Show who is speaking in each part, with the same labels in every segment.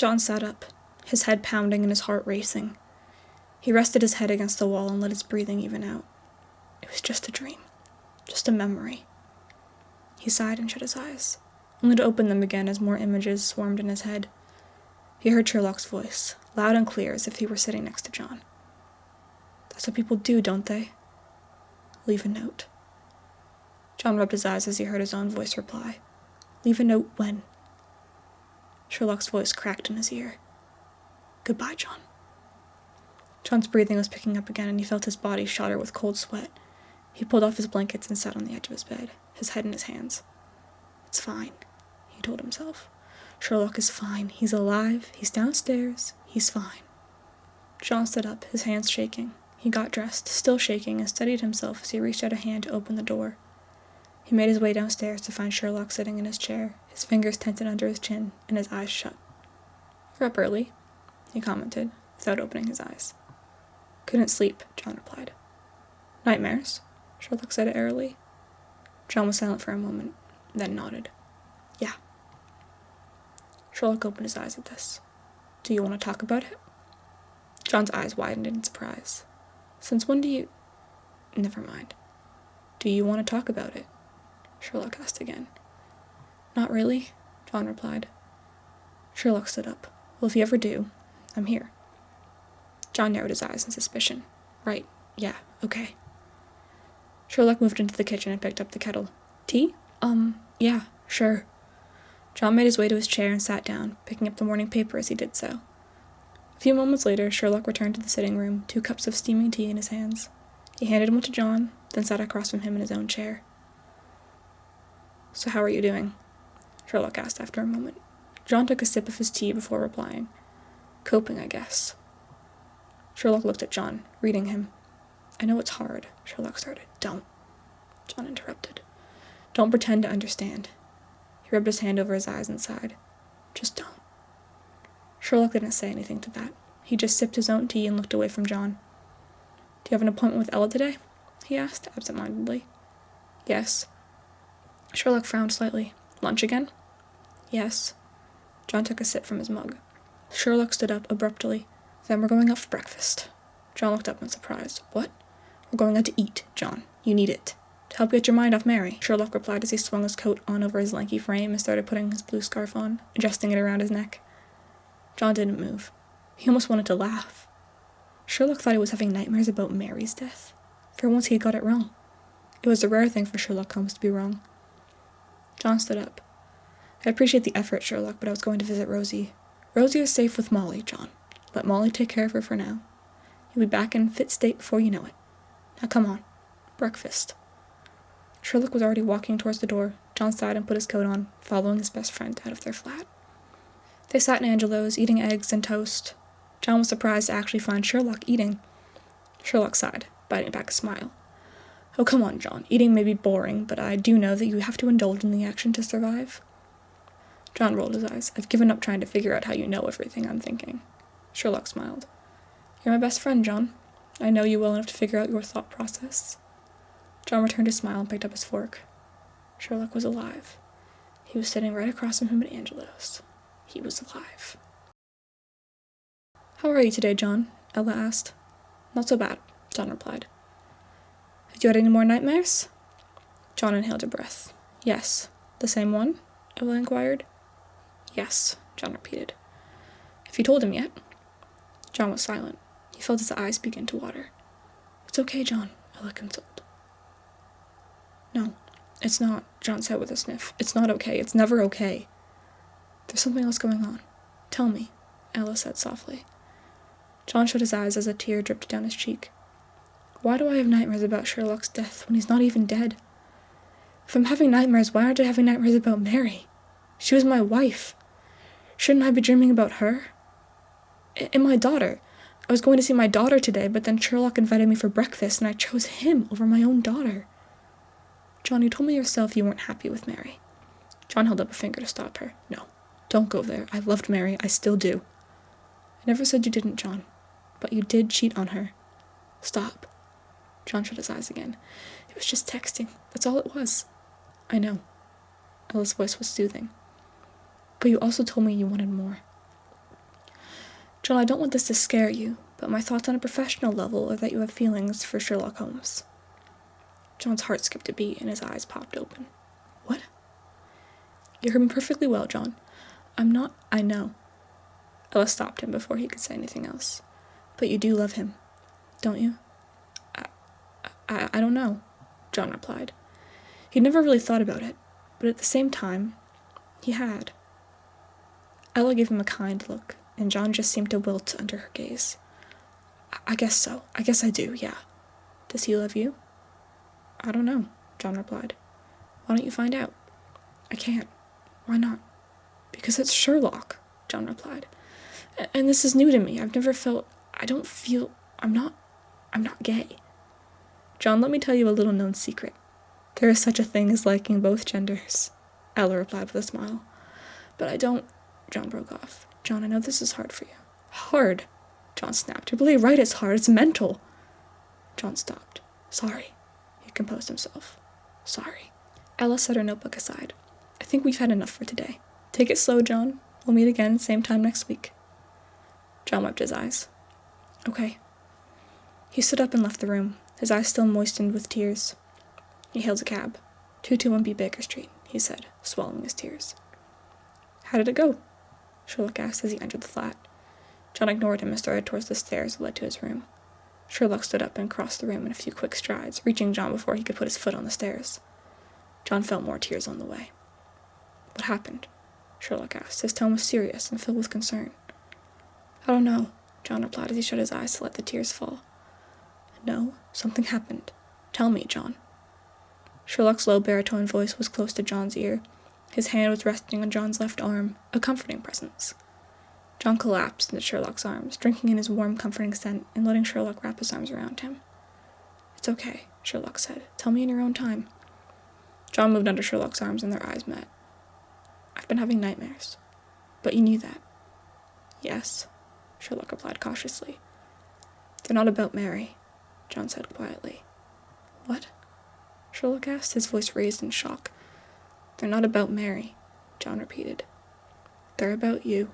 Speaker 1: John sat up, his head pounding and his heart racing. He rested his head against the wall and let his breathing even out. It was just a dream, just a memory. He sighed and shut his eyes, only to open them again as more images swarmed in his head. He heard Sherlock's voice, loud and clear as if he were sitting next to John. That's what people do, don't they? Leave a note. John rubbed his eyes as he heard his own voice reply. Leave a note when? Sherlock's voice cracked in his ear. Goodbye, John. John's breathing was picking up again, and he felt his body shudder with cold sweat. He pulled off his blankets and sat on the edge of his bed, his head in his hands. It's fine, he told himself. Sherlock is fine. He's alive. He's downstairs. He's fine. John stood up, his hands shaking. He got dressed, still shaking, and steadied himself as he reached out a hand to open the door. He made his way downstairs to find Sherlock sitting in his chair, his fingers tented under his chin, and his eyes shut. You're up early, he commented, without opening his eyes. Couldn't sleep, John replied. Nightmares? Sherlock said airily. John was silent for a moment, then nodded. Yeah. Sherlock opened his eyes at this. Do you want to talk about it? John's eyes widened in surprise. Since when do you... Never mind. Do you want to talk about it? Sherlock asked again. Not really, John replied. Sherlock stood up. Well, if you ever do, I'm here. John narrowed his eyes in suspicion. Right, yeah, okay. Sherlock moved into the kitchen and picked up the kettle. Tea? Yeah, sure. John made his way to his chair and sat down, picking up the morning paper as he did so. A few moments later, Sherlock returned to the sitting room, 2 cups of steaming tea in his hands. He handed one to John, then sat across from him in his own chair. So how are you doing? Sherlock asked after a moment. John took a sip of his tea before replying. Coping, I guess. Sherlock looked at John, reading him. I know it's hard, Sherlock started. Don't. John interrupted. Don't pretend to understand. He rubbed his hand over his eyes and sighed. Just don't. Sherlock didn't say anything to that. He just sipped his own tea and looked away from John. Do you have an appointment with Ella today? He asked, absent-mindedly. Yes. Sherlock frowned slightly. Lunch again? Yes. John took a sip from his mug. Sherlock stood up abruptly. Then we're going out for breakfast. John looked up in surprise. What? We're going out to eat, John. You need it. To help get your mind off Mary, Sherlock replied as he swung his coat on over his lanky frame and started putting his blue scarf on, adjusting it around his neck. John didn't move. He almost wanted to laugh. Sherlock thought he was having nightmares about Mary's death. For once he got it wrong. It was a rare thing for Sherlock Holmes to be wrong. John stood up. I appreciate the effort, Sherlock, but I was going to visit Rosie. Rosie is safe with Molly, John. Let Molly take care of her for now. You'll be back in fit state before you know it. Now come on. Breakfast. Sherlock was already walking towards the door. John sighed and put his coat on, following his best friend out of their flat. They sat in Angelo's, eating eggs and toast. John was surprised to actually find Sherlock eating. Sherlock sighed, biting back a smile. Oh, come on, John. Eating may be boring, but I do know that you have to indulge in the action to survive. John rolled his eyes. I've given up trying to figure out how you know everything I'm thinking. Sherlock smiled. You're my best friend, John. I know you well enough to figure out your thought process. John returned his smile and picked up his fork. Sherlock was alive. He was sitting right across from him at Angelo's. He was alive. How are you today, John? Ella asked. Not so bad, John replied. Have you had any more nightmares? John inhaled a breath. Yes. The same one? Ella inquired. Yes, John repeated. Have you told him yet? John was silent. He felt his eyes begin to water. It's okay, John, Ella consoled. No, it's not, John said with a sniff. It's not okay. It's never okay. There's something else going on. Tell me, Ella said softly. John shut his eyes as a tear dripped down his cheek. Why do I have nightmares about Sherlock's death when he's not even dead? If I'm having nightmares, why aren't I having nightmares about Mary? She was my wife. Shouldn't I be dreaming about her? And my daughter. I was going to see my daughter today, but then Sherlock invited me for breakfast, and I chose him over my own daughter. John, you told me yourself you weren't happy with Mary. John held up a finger to stop her. No, don't go there. I loved Mary. I still do. I never said you didn't, John. But you did cheat on her. Stop. John shut his eyes again. It was just texting. That's all it was. I know. Ella's voice was soothing. But you also told me you wanted more. John, I don't want this to scare you, but my thoughts on a professional level are that you have feelings for Sherlock Holmes. John's heart skipped a beat and his eyes popped open. What? You heard me perfectly well, John. I know. Ella stopped him before he could say anything else. But you do love him, don't you? I don't know, John replied. He'd never really thought about it, but at the same time, he had. Ella gave him a kind look, and John just seemed to wilt under her gaze. I guess so. I guess I do, yeah. Does he love you? I don't know, John replied. Why don't you find out? I can't. Why not? Because it's Sherlock, John replied. And this is new to me. I'm not gay. John, let me tell you a little known secret. There is such a thing as liking both genders, Ella replied with a smile. But I don't, John broke off. John, I know this is hard for you. Hard? John snapped. You're really right, it's hard. It's mental. John stopped. Sorry. He composed himself. Sorry. Ella set her notebook aside. I think we've had enough for today. Take it slow, John. We'll meet again, same time next week. John wiped his eyes. Okay. He stood up and left the room, his eyes still moistened with tears. He hailed a cab. 221B Baker Street, he said, swallowing his tears. How did it go? Sherlock asked as he entered the flat. John ignored him and started towards the stairs that led to his room. Sherlock stood up and crossed the room in a few quick strides, reaching John before he could put his foot on the stairs. John felt more tears on the way. What happened? Sherlock asked. His tone was serious and filled with concern. I don't know, John replied as he shut his eyes to let the tears fall. No, something happened. Tell me, John. Sherlock's low baritone voice was close to John's ear. His hand was resting on John's left arm, a comforting presence. John collapsed into Sherlock's arms, drinking in his warm, comforting scent and letting Sherlock wrap his arms around him. It's okay, Sherlock said. Tell me in your own time. John moved under Sherlock's arms and their eyes met. I've been having nightmares. But you knew that. Yes, Sherlock replied cautiously. They're not about Mary, John said quietly. What? Sherlock asked, his voice raised in shock. They're not about Mary, John repeated. They're about you.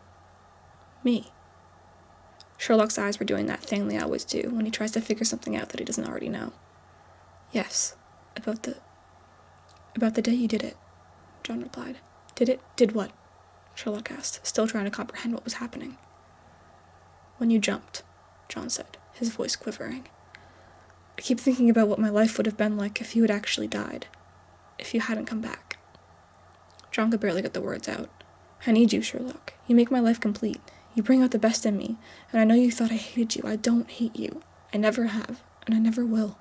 Speaker 1: Me. Sherlock's eyes were doing that thing they always do when he tries to figure something out that he doesn't already know. Yes, about the day you did it, John replied. Did what? Sherlock asked, still trying to comprehend what was happening. When you jumped, John said, his voice quivering. I keep thinking about what my life would have been like if you had actually died. If you hadn't come back. John could barely get the words out. I need you, Sherlock. You make my life complete. You bring out the best in me, and I know you thought I hated you. I don't hate you. I never have, and I never will.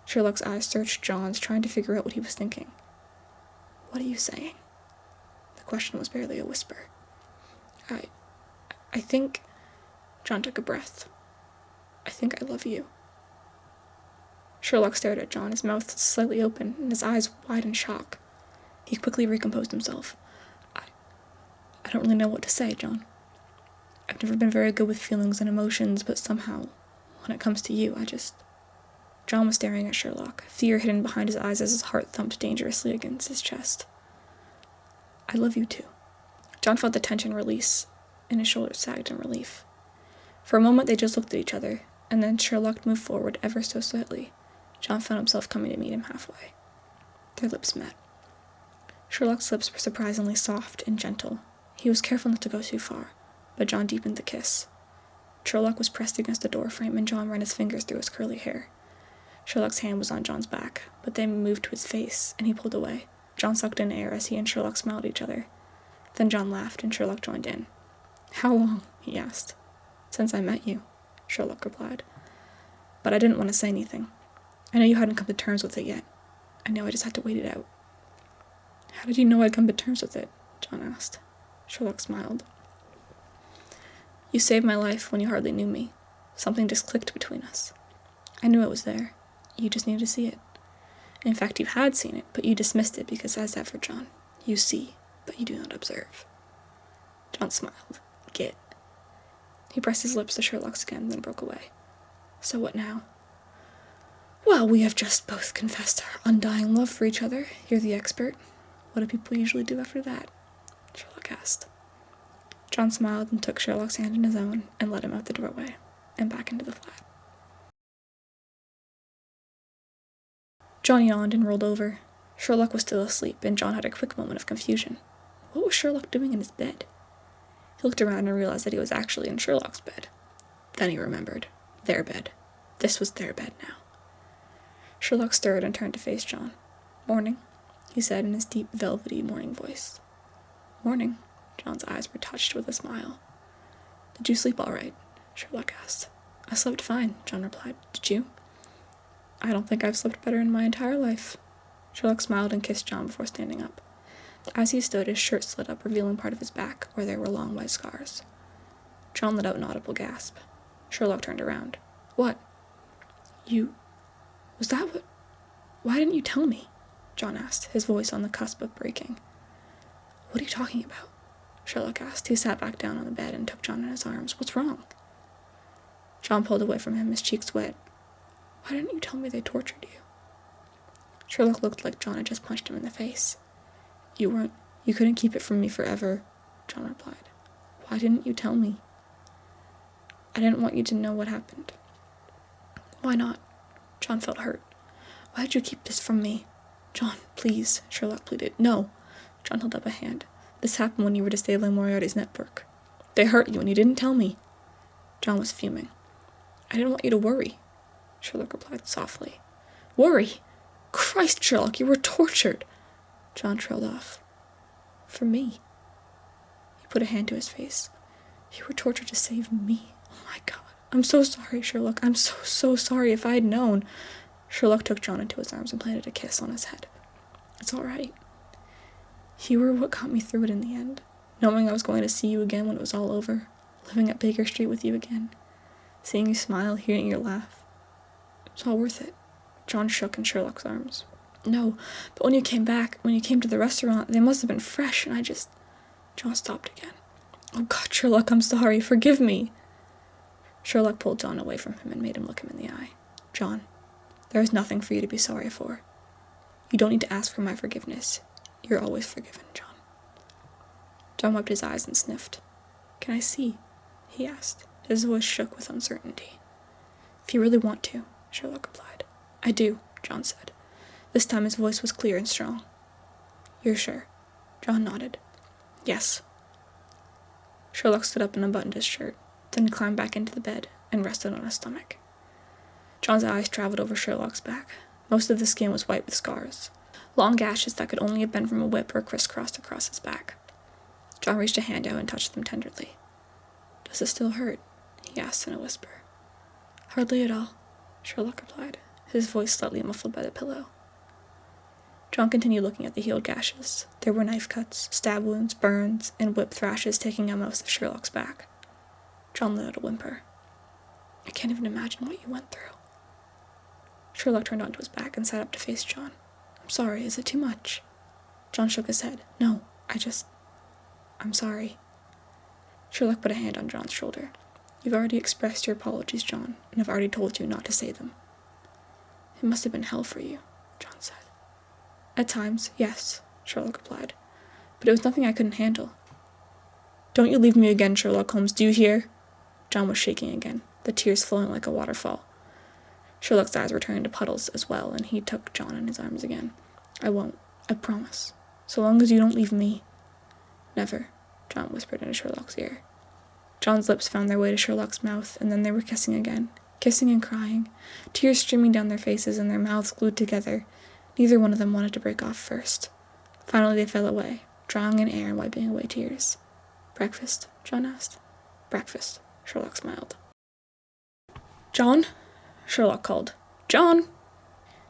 Speaker 1: Sherlock's eyes searched John's, trying to figure out what he was thinking. What are you saying? The question was barely a whisper. I think... John took a breath. I think I love you. Sherlock stared at John, his mouth slightly open, and his eyes wide in shock. He quickly recomposed himself. I don't really know what to say, John. I've never been very good with feelings and emotions, but somehow, when it comes to you, John was staring at Sherlock, fear hidden behind his eyes as his heart thumped dangerously against his chest. I love you too. John felt the tension release, and his shoulders sagged in relief. For a moment they just looked at each other, and then Sherlock moved forward ever so slightly. John found himself coming to meet him halfway. Their lips met. Sherlock's lips were surprisingly soft and gentle. He was careful not to go too far, but John deepened the kiss. Sherlock was pressed against the doorframe, and John ran his fingers through his curly hair. Sherlock's hand was on John's back, but then moved to his face, and he pulled away. John sucked in air as he and Sherlock smiled at each other. Then John laughed, and Sherlock joined in. How long? He asked. Since I met you, Sherlock replied. But I didn't want to say anything. I know you hadn't come to terms with it yet. I know I just had to wait it out. How did you know I'd come to terms with it? John asked. Sherlock smiled. You saved my life when you hardly knew me. Something just clicked between us. I knew it was there. You just needed to see it. In fact, you had seen it, but you dismissed it because, as ever, John, you see, but you do not observe. John smiled. Git. He pressed his lips to Sherlock's again, then broke away. So what now? Well, we have just both confessed our undying love for each other. You're the expert. What do people usually do after that? Sherlock asked. John smiled and took Sherlock's hand in his own and led him out the doorway and back into the flat. John yawned and rolled over. Sherlock was still asleep, and John had a quick moment of confusion. What was Sherlock doing in his bed? He looked around and realized that he was actually in Sherlock's bed. Then he remembered. Their bed. This was their bed now. Sherlock stirred and turned to face John. "Morning," he said in his deep, velvety morning voice. "Morning." John's eyes were touched with a smile. "Did you sleep all right?" Sherlock asked. "I slept fine," John replied. "Did you?" "I don't think I've slept better in my entire life." Sherlock smiled and kissed John before standing up. As he stood, his shirt slid up, revealing part of his back, where there were long white scars. John let out an audible gasp. Sherlock turned around. "What? Was that what? Why didn't you tell me?" John asked, his voice on the cusp of breaking. "What are you talking about?" Sherlock asked. He sat back down on the bed and took John in his arms. "What's wrong?" John pulled away from him, his cheeks wet. "Why didn't you tell me they tortured you?" Sherlock looked like John had just punched him in the face. You couldn't keep it from me forever," John replied. "Why didn't you tell me?" "I didn't want you to know what happened." "Why not?" John felt hurt. "Why did you keep this from me?" "John, please," Sherlock pleaded. "No." John held up a hand. "This happened when you were disabling Moriarty's network. They hurt you and you didn't tell me." John was fuming. "I didn't want you to worry," Sherlock replied softly. "Worry? Christ, Sherlock, you were tortured." John trailed off. "For me." He put a hand to his face. "You were tortured to save me. Oh my God. I'm so sorry, Sherlock. I'm so sorry. If I had known." Sherlock took John into his arms and planted a kiss on his head. "It's all right. You were what got me through it in the end. Knowing I was going to see you again when it was all over. Living at Baker Street with you again. Seeing you smile, hearing your laugh. It's all worth it." John shook in Sherlock's arms. "No, but when you came to the restaurant, they must have been fresh, and I just..." John stopped again. "Oh God, Sherlock, I'm sorry. Forgive me." Sherlock pulled John away from him and made him look him in the eye. "John, there is nothing for you to be sorry for. You don't need to ask for my forgiveness. You're always forgiven, John." John wiped his eyes and sniffed. "Can I see?" he asked. His voice shook with uncertainty. "If you really want to," Sherlock replied. "I do," John said. This time his voice was clear and strong. "You're sure?" John nodded. "Yes." Sherlock stood up and unbuttoned his shirt, then climbed back into the bed and rested on his stomach. John's eyes traveled over Sherlock's back. Most of the skin was white with scars, long gashes that could only have been from a whip or crisscrossed across his back. John reached a hand out and touched them tenderly. "Does it still hurt?" he asked in a whisper. "Hardly at all," Sherlock replied, his voice slightly muffled by the pillow. John continued looking at the healed gashes. There were knife cuts, stab wounds, burns, and whip thrashes taking out most of Sherlock's back. John let out a whimper. "I can't even imagine what you went through." Sherlock turned onto his back and sat up to face John. "I'm sorry, is it too much?" John shook his head. "No, I'm sorry." Sherlock put a hand on John's shoulder. "You've already expressed your apologies, John, and I've already told you not to say them." "It must have been hell for you," John said. "At times, yes," Sherlock replied, "but it was nothing I couldn't handle." "Don't you leave me again, Sherlock Holmes, do you hear?" John was shaking again, the tears flowing like a waterfall. Sherlock's eyes were turning to puddles as well, and he took John in his arms again. "I won't. I promise. So long as you don't leave me." "Never," John whispered into Sherlock's ear. John's lips found their way to Sherlock's mouth, and then they were kissing again, kissing and crying, tears streaming down their faces and their mouths glued together. Neither one of them wanted to break off first. Finally they fell away, drawing in air and wiping away tears. "Breakfast?" John asked. "Breakfast," Sherlock smiled. "John?" Sherlock called. "John!"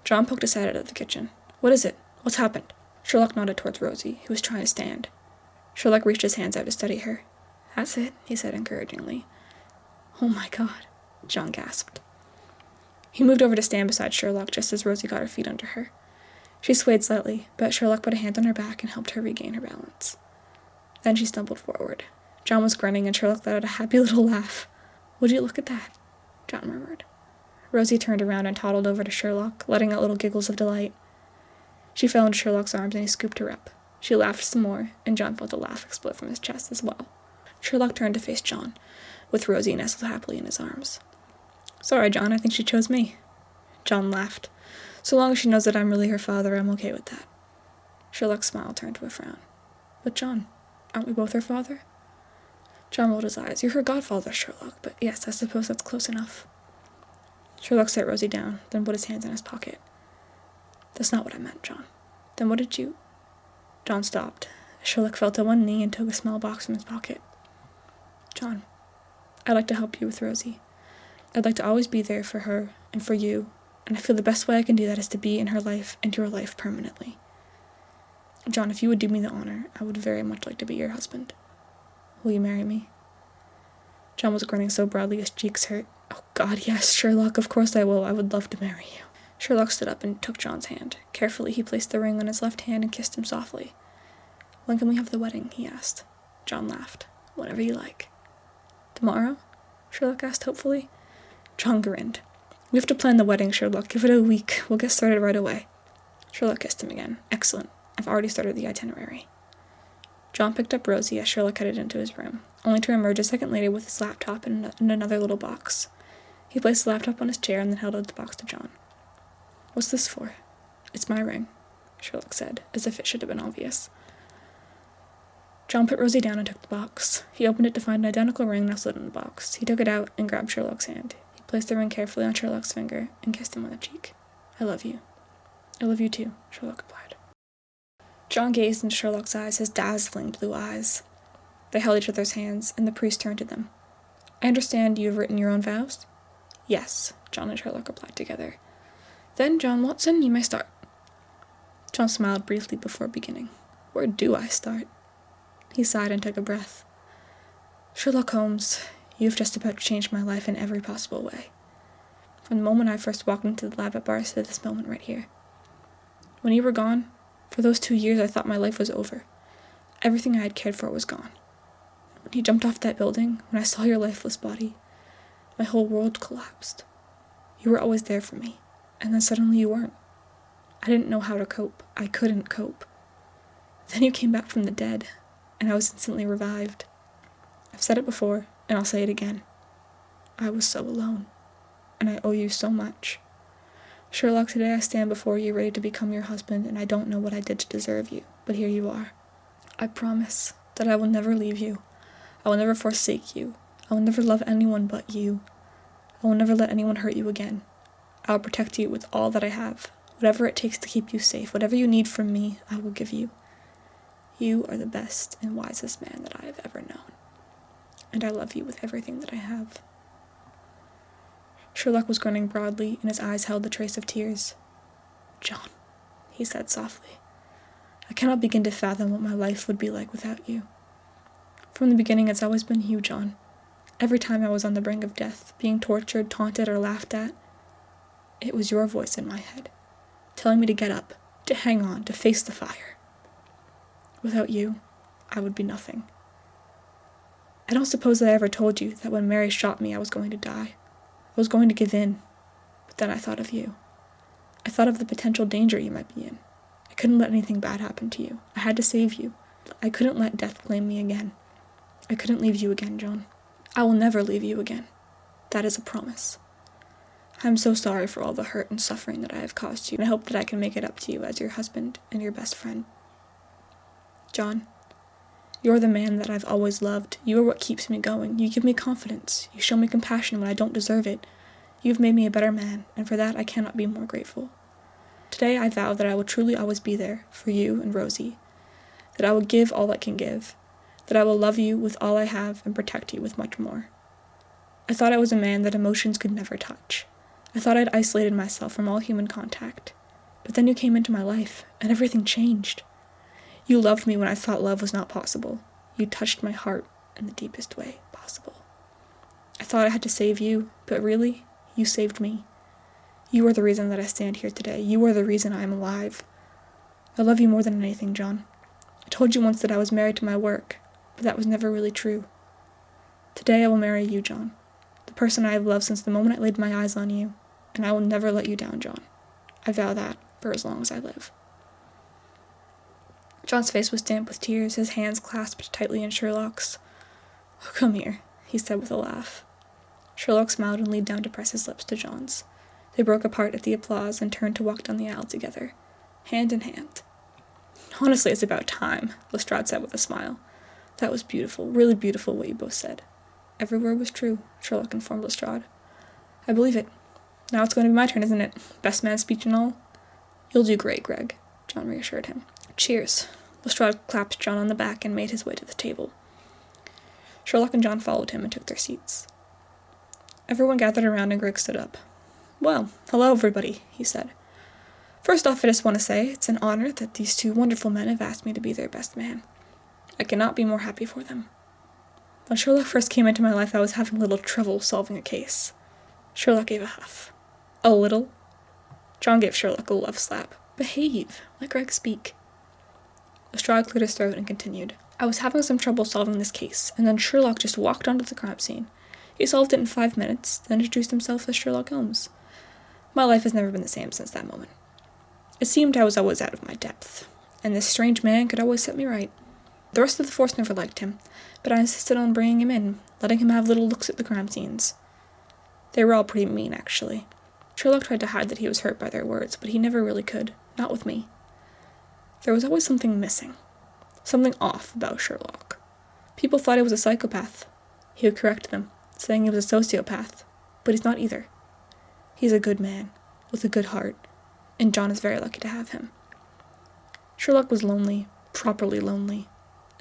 Speaker 1: John poked his head out of the kitchen. "What is it? What's happened?" Sherlock nodded towards Rosie, who was trying to stand. Sherlock reached his hands out to steady her. "That's it," he said encouragingly. "Oh my God," John gasped. He moved over to stand beside Sherlock just as Rosie got her feet under her. She swayed slightly, but Sherlock put a hand on her back and helped her regain her balance. Then she stumbled forward. John was grinning, and Sherlock let out a happy little laugh. "Would you look at that?" John murmured. Rosie turned around and toddled over to Sherlock, letting out little giggles of delight. She fell into Sherlock's arms, and he scooped her up. She laughed some more, and John felt a laugh explode from his chest as well. Sherlock turned to face John, with Rosie nestled happily in his arms. Sorry, John, I think she chose me. John laughed. So long as she knows that I'm really her father, I'm okay with that. Sherlock's smile turned to a frown. But John, aren't we both her father? John rolled his eyes. You're her godfather, Sherlock, but yes, I suppose that's close enough. Sherlock set Rosie down, then put his hands in his pocket. That's not what I meant, John. Then what did you... John stopped. Sherlock fell to one knee and took a small box from his pocket. John, I'd like to help you with Rosie. I'd like to always be there for her and for you, and I feel the best way I can do that is to be in her life and your life permanently. John, if you would do me the honor, I would very much like to be your husband. Will you marry me? John was grinning so broadly his cheeks hurt. Oh, God, yes, Sherlock, of course I will. I would love to marry you. Sherlock stood up and took John's hand. Carefully, he placed the ring on his left hand and kissed him softly. When can we have the wedding? He asked. John laughed. Whenever you like. Tomorrow? Sherlock asked hopefully. John grinned. We have to plan the wedding, Sherlock. Give it a week. We'll get started right away. Sherlock kissed him again. Excellent. I've already started the itinerary. John picked up Rosie as Sherlock headed into his room, only to emerge a second later with his laptop and another little box. He placed the laptop on his chair and then held out the box to John. What's this for? It's my ring, Sherlock said, as if it should have been obvious. John put Rosie down and took the box. He opened it to find an identical ring nestled in the box. He took it out and grabbed Sherlock's hand. He placed the ring carefully on Sherlock's finger and kissed him on the cheek. I love you. I love you too, Sherlock replied. John gazed into Sherlock's eyes, his dazzling blue eyes. They held each other's hands, and the priest turned to them. I understand you have written your own vows? Yes, John and Sherlock replied together. Then, John Watson, you may start. John smiled briefly before beginning. Where do I start? He sighed and took a breath. Sherlock Holmes, you have just about changed my life in every possible way. From the moment I first walked into the lab at Bars to this moment right here. When you were gone, for those 2 years I thought my life was over. Everything I had cared for was gone. When you jumped off that building, when I saw your lifeless body, my whole world collapsed. You were always there for me, and then suddenly you weren't. I didn't know how to cope. I couldn't cope. Then you came back from the dead, and I was instantly revived. I've said it before, and I'll say it again. I was so alone, and I owe you so much. Sherlock, today I stand before you ready to become your husband, and I don't know what I did to deserve you, but here you are. I promise that I will never leave you. I will never forsake you. I will never love anyone but you. I will never let anyone hurt you again. I will protect you with all that I have. Whatever it takes to keep you safe, whatever you need from me, I will give you. You are the best and wisest man that I have ever known, and I love you with everything that I have. Sherlock was grinning broadly, and his eyes held the trace of tears. John, he said softly, I cannot begin to fathom what my life would be like without you. From the beginning, it's always been you, John. Every time I was on the brink of death, being tortured, taunted, or laughed at, it was your voice in my head, telling me to get up, to hang on, to face the fire. Without you, I would be nothing. I don't suppose that I ever told you that when Mary shot me, I was going to die. I was going to give in, but then I thought of you. I thought of the potential danger you might be in. I couldn't let anything bad happen to you. I had to save you. I couldn't let death claim me again. I couldn't leave you again, John. I will never leave you again. That is a promise. I am so sorry for all the hurt and suffering that I have caused you, and I hope that I can make it up to you as your husband and your best friend. John, you're the man that I've always loved. You are what keeps me going. You give me confidence. You show me compassion when I don't deserve it. You've made me a better man, and for that I cannot be more grateful. Today I vow that I will truly always be there for you and Rosie, that I will give all I can give, that I will love you with all I have and protect you with much more. I thought I was a man that emotions could never touch. I thought I'd isolated myself from all human contact. But then you came into my life, and everything changed. You loved me when I thought love was not possible. You touched my heart in the deepest way possible. I thought I had to save you, but really, you saved me. You are the reason that I stand here today. You are the reason I am alive. I love you more than anything, John. I told you once that I was married to my work, but that was never really true. Today I will marry you, John, the person I have loved since the moment I laid my eyes on you, and I will never let you down, John. I vow that for as long as I live. John's face was damp with tears, his hands clasped tightly in Sherlock's. Oh, come here, he said with a laugh. Sherlock smiled and leaned down to press his lips to John's. They broke apart at the applause and turned to walk down the aisle together, hand in hand. Honestly, it's about time, Lestrade said with a smile. That was beautiful, really beautiful what you both said. Every word was true, Sherlock informed Lestrade. I believe it. Now it's going to be my turn, isn't it? Best man speech and all? You'll do great, Greg, John reassured him. Cheers. Lestrade clapped John on the back and made his way to the table. Sherlock and John followed him and took their seats. Everyone gathered around and Greg stood up. Well, hello everybody, he said. First off, I just want to say it's an honor that these two wonderful men have asked me to be their best man. I cannot be more happy for them. When Sherlock first came into my life, I was having a little trouble solving a case. Sherlock gave a huff. A little? John gave Sherlock a love slap. Behave. Let Greg speak. Lestrade cleared his throat and continued. I was having some trouble solving this case, and then Sherlock just walked onto the crime scene. He solved it in 5 minutes, then introduced himself as Sherlock Holmes. My life has never been the same since that moment. It seemed I was always out of my depth, and this strange man could always set me right. The rest of the force never liked him, but I insisted on bringing him in, letting him have little looks at the crime scenes. They were all pretty mean, actually. Sherlock tried to hide that he was hurt by their words, but he never really could, not with me. There was always something missing, something off about Sherlock. People thought he was a psychopath. He would correct them, saying he was a sociopath, but he's not either. He's a good man, with a good heart, and John is very lucky to have him. Sherlock was lonely, properly lonely,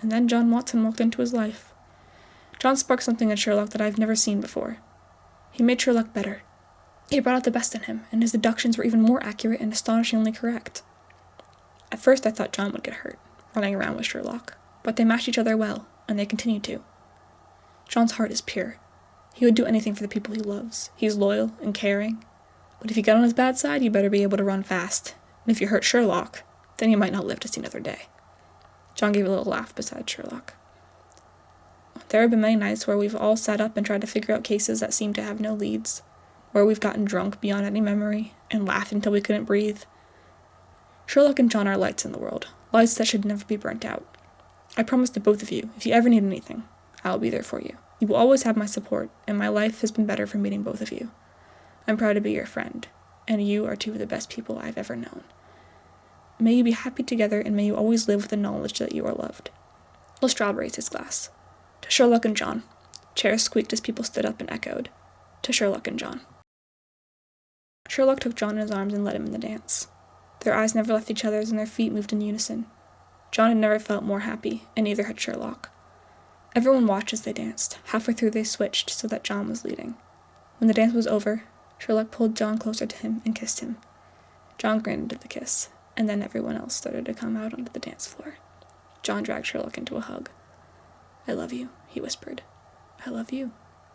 Speaker 1: and then John Watson walked into his life. John sparked something in Sherlock that I've never seen before. He made Sherlock better. He brought out the best in him, and his deductions were even more accurate and astonishingly correct. At first I thought John would get hurt, running around with Sherlock, but they matched each other well, and they continued to. John's heart is pure. He would do anything for the people he loves. He's loyal and caring. But if you get on his bad side, you better be able to run fast. And if you hurt Sherlock, then you might not live to see another day. John gave a little laugh beside Sherlock. There have been many nights where we've all sat up and tried to figure out cases that seem to have no leads, where we've gotten drunk beyond any memory and laughed until we couldn't breathe. Sherlock and John are lights in the world, lights that should never be burnt out. I promise to both of you, if you ever need anything, I'll be there for you. You will always have my support, and my life has been better for meeting both of you. I'm proud to be your friend, and you are two of the best people I've ever known. May you be happy together, and may you always live with the knowledge that you are loved. Lestrade raised his glass. To Sherlock and John. Chairs squeaked as people stood up and echoed. To Sherlock and John. Sherlock took John in his arms and led him in the dance. Their eyes never left each other's, and their feet moved in unison. John had never felt more happy, and neither had Sherlock. Everyone watched as they danced. Halfway through they switched, so that John was leading. When the dance was over, Sherlock pulled John closer to him and kissed him. John granted the kiss, and then everyone else started to come out onto the dance floor. John dragged Sherlock into a hug. I love you, he whispered. I love you,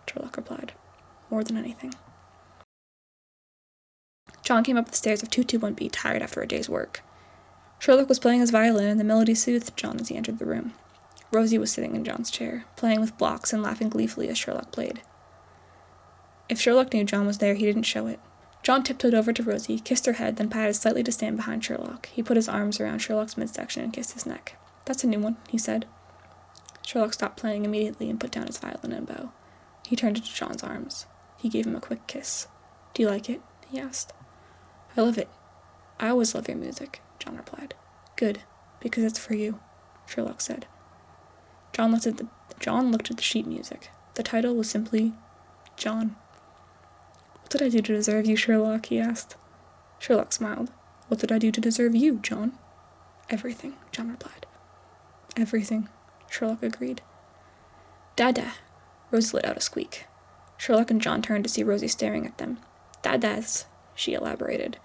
Speaker 1: Sherlock replied. More than anything. John came up the stairs of 221B, tired after a day's work. Sherlock was playing his violin, and the melody soothed John as he entered the room. Rosie was sitting in John's chair, playing with blocks and laughing gleefully as Sherlock played. If Sherlock knew John was there, he didn't show it. John tiptoed over to Rosie, kissed her head, then patted slightly to stand behind Sherlock. He put his arms around Sherlock's midsection and kissed his neck. That's a new one, he said. Sherlock stopped playing immediately and put down his violin and bow. He turned into John's arms. He gave him a quick kiss. Do you like it? He asked. I love it. I always love your music, John replied. Good, because it's for you, Sherlock said. John looked at the sheet music. The title was simply John. What did I do to deserve you, Sherlock? He asked. Sherlock smiled. What did I do to deserve you, John? Everything, John replied. Everything, Sherlock agreed. Dada! Rosie let out a squeak. Sherlock and John turned to see Rosie staring at them. Dadas, she elaborated.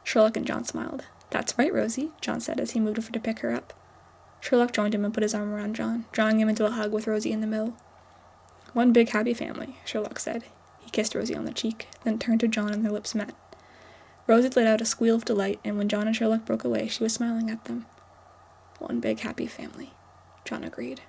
Speaker 1: Sherlock and John smiled. That's right, Rosie, John said as he moved over to pick her up. Sherlock joined him and put his arm around John, drawing him into a hug with Rosie in the middle. One big happy family, Sherlock said. He kissed Rosie on the cheek, then turned to John and their lips met. Rosie let out a squeal of delight, and when John and Sherlock broke away, she was smiling at them. One big happy family, John agreed.